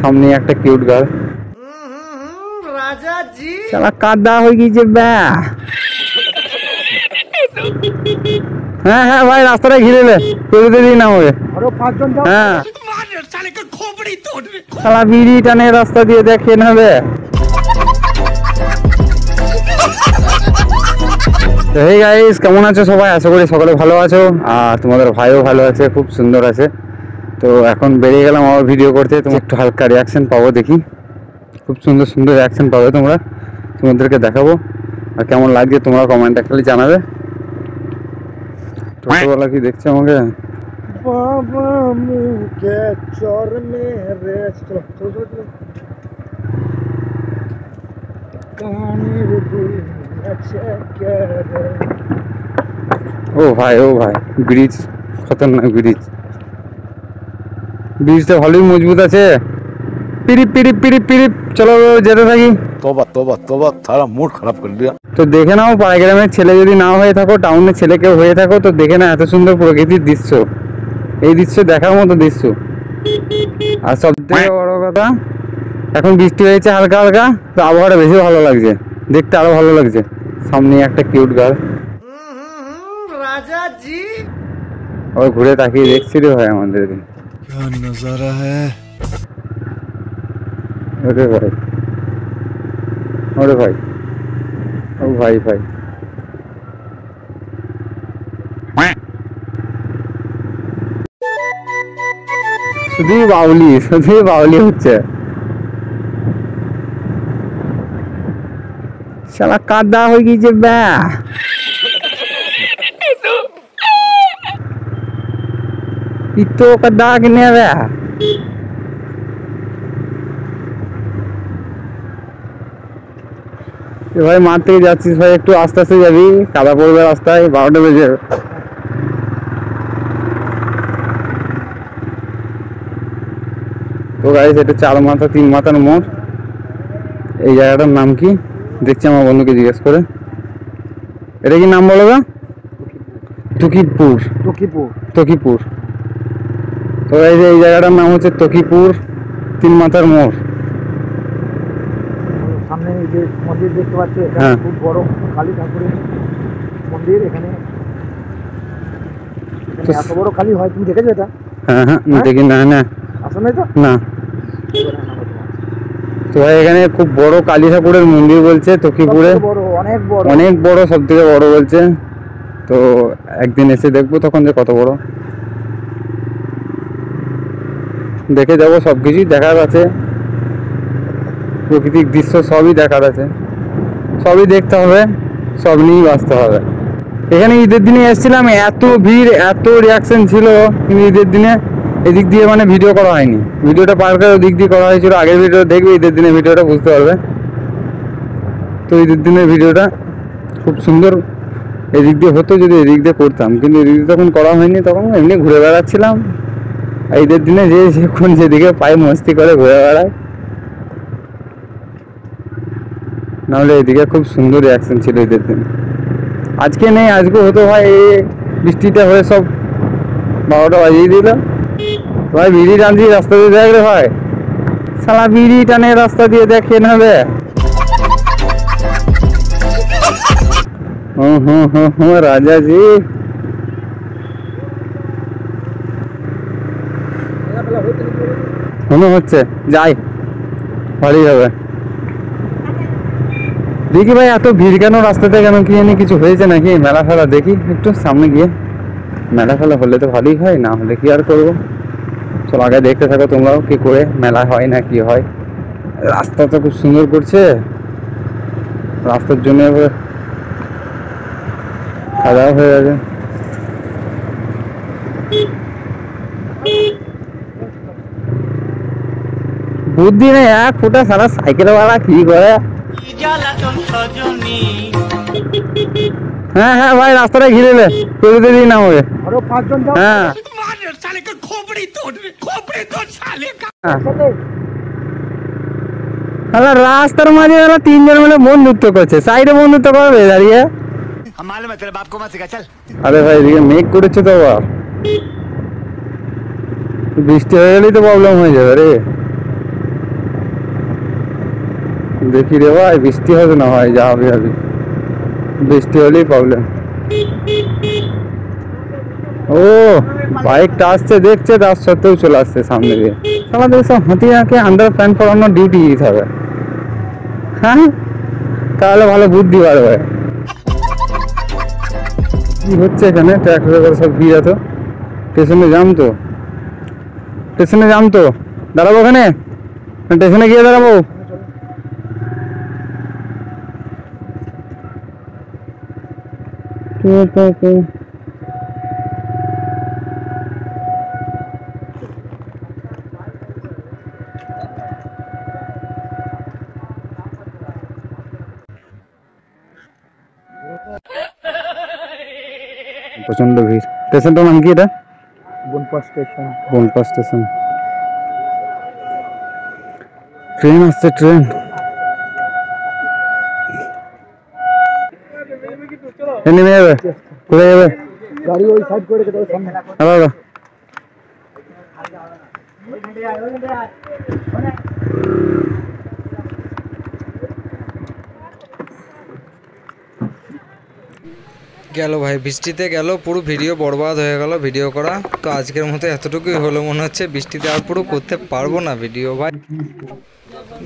সামনে একটা cute girl. রাজা জি শালা কাদা হয়ে গিয়েছে ব্যা। হ্যাঁ হ্যাঁ ভাই, রাস্তাটা ঘিরে নে, পেরোতে দিই না আমাকে। হ্যাঁ শালা বিড়ি টানে রাস্তা দিয়ে, দেখে নেবে। হে গাইস, কেমন আছো সবাই? আশা করি সকলে ভালো আছো, আর তোমাদের ভাইও ভালো আছে, খুব সুন্দর আছে। তো এখন বেরিয়ে গেলাম আমার ভিডিও করতে। তুমি একটু হালকা রিয়াকশন পাবো দেখি, খুব সুন্দর সুন্দর রিয়াকশন পাবে তোমরা, তোমাদেরকে দেখাবো। আর কেমন লাগছে তোমরা কমেন্টে খালি জানাবে। ছোটবেলা কি দেখছো আমাকে? বাবা মুখে চর মেরে চলো চলো চলো কানের দুল আছে কেরে। ও ভাই ব্রিজ, খতরনাক ব্রিজ। ব্রিজটা ভালোই মজবুত আছে। পিরিপ পিরিপ পিরিপ পিরিপ, চলো যেতে থাকি। तोबा तोबा तोबा, सारा मूड खराब कर दिया। তো দেখে নাও, পাড়াগ্রামের ছেলে যদি না হয়ে থাকো, টাউনের ছেলে কেউ হয়ে থাকো, তো দেখে না এত সুন্দর প্রকৃতির দৃশ্য। এই দৃশ্য দেখার মতো দৃশ্য। আর সব থেকে বড় কথা, এখন বৃষ্টি হয়েছে হালকা হালকা, তো আবহাওয়াটা বেশি ভালো লাগছে, দেখতে আরো ভালো লাগছে। সামনে একটা কিউট গার্ল। রাজা জি আবার ঘুরে তাকিয়ে দেখছি রে ভাই আমাদেরকে। क्या नजारा है। ওরে ভাই, ওরে ভাই, ও ভাই ভাই, শুধুই বাউলি হচ্ছে। শালা কাদা হয়ে গিয়েছে ব্যা। ইতো কাদা কিনে ব্যা। ভাই মাঠ থেকে যাচ্ছিস ভাই, একটু আস্তে আস্তে যাবি, কাদা পড়বে রাস্তায়, 12টা বেজে যাবে। তো গাইস, এটা 4 মাথা 3 মাথার মোড়। এই জায়গাটার নাম কি দেখছি আমার বন্ধুকে জিজ্ঞেস করে। এটা কি নাম বলো গা? তকিপুর। তকিপুর। তো এই যে এই জায়গাটার নাম হচ্ছে তকিপুর 3 মাথার মোড়। সামনে এই যে মন্দির দেখতে পাচ্ছি, হ্যাঁ। খুব বড় কালী ঠাকুরের মন্দির। এখানে এত বড় কালী হয়, তুমি দেখেছো এটা? হ্যাঁ হ্যাঁ, দেখি না না আসো নাই তো না। তো ভাই এখানে খুব বড় কালী ঠাকুরের মন্দির বলছে তকিপুরে, বড়, অনেক বড়, অনেক বড়, সব থেকে বড় বলছে। তো একদিন এসে দেখবো তখন যে কত বড়, দেখে যাবো। সবকিছুই দেখার আছে, প্রাকৃতিক দৃশ্য সবই দেখার আছে, সবই দেখতে হবে, সব নিয়েই বাঁচতে হবে। এখানে ঈদের দিনে এসেছিলাম, এত ভিড়, এত রিয়াকশন ছিল, কিন্তু ঈদের দিনে এদিক দিয়ে মানে ভিডিও করা হয়নি। ভিডিওটা পার্কের ওদিক দিয়ে করা হয়েছিল। আগের ভিডিও দেখবে, ঈদের দিনের ভিডিওটা বুঝতে পারবে। তো ঈদের দিনের ভিডিওটা খুব সুন্দর এদিক দিয়ে হতো যদি এদিক দিয়ে করতাম, কিন্তু এদিক দিয়ে তখন করা হয়নি, তখন এমনি ঘুরে বেড়াচ্ছিলাম। আর ঈদের দিনে যখন যেদিকে পাই মস্তি করে ঘুরে বেড়ায়, নাহলে এদিকে খুব সুন্দর রিয়াকশন ছিল ঈদের দিন। আজকে নেই, আজকে হতো ভাই, এই বৃষ্টিটা হয়ে সব 12টা বাজিয়ে দিল। ভাই বিড়ি টানছি রাস্তা দিয়ে, দেখ রে ভাই, শালা বিড়ি টানে রাস্তা দিয়ে, দেখে নেবে। রাজা জি মনে হচ্ছে, যাই ভালোই হবে। দেখি ভাই এত ভিড় কেন রাস্তাতে, কেন কি জানি কিছু হয়েছে নাকি? মেলা ফেলা দেখি একটু সামনে গিয়ে। মেলা ফেলা হলে তো ভালোই হয়, না হলে কি আর করবো। চলো আগে দেখতে থাকো তোমরাও কি করে মেলা হয় না কি হয়। রাস্তা তো খুব সুন্দর করছে, রাস্তার জন্য খাওয়া হয়ে গেছে। বুদ্ধি নেই এক ফোটা, সারা সাইকেল वाला কি করে। হ্যাঁ হ্যাঁ ভাই, রাস্তাটা ঘিরে নে, পেরোতে দিই না আমাকে। আরো 5 জন যাও। হ্যাঁ রাস্তার মাঝে 3 জন মিলে বন্ধুত্ব করছে, সাইডে বন্ধুত্ব করবে দাঁড়িয়ে। আরে ভাই এদিকে মেঘ করেছে তো, আবার বৃষ্টি হয়ে গেলেই তো প্রবলেম হয়ে যাবে রে। দেখি রে ভাই, বৃষ্টি হবে না ভাই, যা হবে হবে, বৃষ্টি হলেই প্রবলেম। ও বাইকটা আসছে দেখছে, তার সত্ত্বেও চলে আসছে সামনে দিয়ে। আমাদের সব হাতিয়াকে আন্ডার প্যান্ট পরানোর ডিউটি দিতে হবে, হ্যাঁ তাহলে ভালো বুদ্ধি বাড়বে। কি হচ্ছে এখানে, ট্র্যাক্টরে করে সব ভিড়, এত স্টেশনে যাম তো, স্টেশনে যাম তো, দাঁড়াবো ওখানে, স্টেশনে গিয়ে দাঁড়াবো। প্রচন্ড ভিড়। স্টেশনটার নাম কি এটা? Banpas station. Banpas station. Train আসছে, ট্রেন। নেমে যাবে, কোথায় যাবে? গাড়ি ওই সাইড করে রেখে দেবে সামনে। দাদা গেল ভাই, বৃষ্টিতে গেল, পুরো ভিডিও বরবাদ হয়ে গেল ভিডিও করা। তো আজকের মতো এতটুকুই হলো মনে হচ্ছে, বৃষ্টিতে আর পুরো করতে পারবো না ভিডিও ভাই।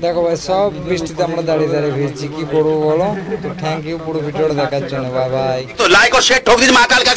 দেখো ভাই, সব বৃষ্টিতে আমরা দাঁড়িয়ে দাঁড়িয়ে ভিজছি, কি করবো বলো। তো থ্যাংক ইউ পুরো ভিডিওটা দেখার জন্য, বাই বাই। तो लाइक और शेयर ठोक दीजिए महाकाल का